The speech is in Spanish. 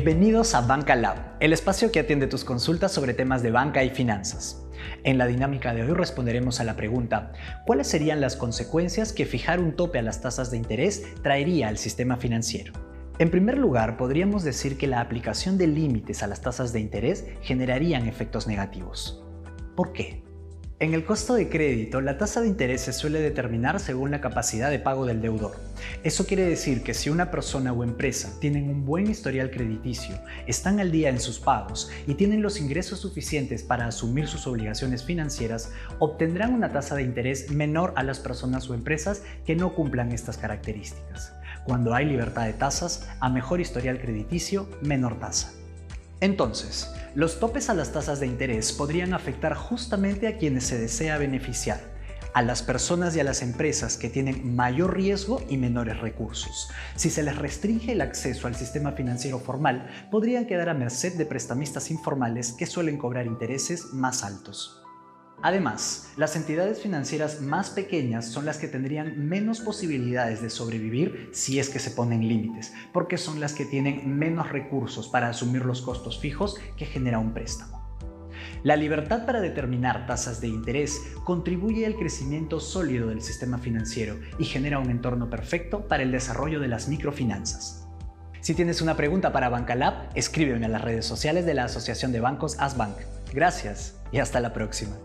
Bienvenidos a Banca Lab, el espacio que atiende tus consultas sobre temas de banca y finanzas. En la dinámica de hoy responderemos a la pregunta: ¿cuáles serían las consecuencias que fijar un tope a las tasas de interés traería al sistema financiero? En primer lugar, podríamos decir que la aplicación de límites a las tasas de interés generarían efectos negativos. ¿Por qué? En el costo de crédito, la tasa de interés se suele determinar según la capacidad de pago del deudor. Eso quiere decir que si una persona o empresa tienen un buen historial crediticio, están al día en sus pagos y tienen los ingresos suficientes para asumir sus obligaciones financieras, obtendrán una tasa de interés menor a las personas o empresas que no cumplan estas características. Cuando hay libertad de tasas, a mejor historial crediticio, menor tasa. Entonces, los topes a las tasas de interés podrían afectar justamente a quienes se desea beneficiar, a las personas y a las empresas que tienen mayor riesgo y menores recursos. Si se les restringe el acceso al sistema financiero formal, podrían quedar a merced de prestamistas informales que suelen cobrar intereses más altos. Además, las entidades financieras más pequeñas son las que tendrían menos posibilidades de sobrevivir si es que se ponen límites, porque son las que tienen menos recursos para asumir los costos fijos que genera un préstamo. La libertad para determinar tasas de interés contribuye al crecimiento sólido del sistema financiero y genera un entorno perfecto para el desarrollo de las microfinanzas. Si tienes una pregunta para Bancalab, escríbeme a las redes sociales de la Asociación de Bancos ASBank. Gracias y hasta la próxima.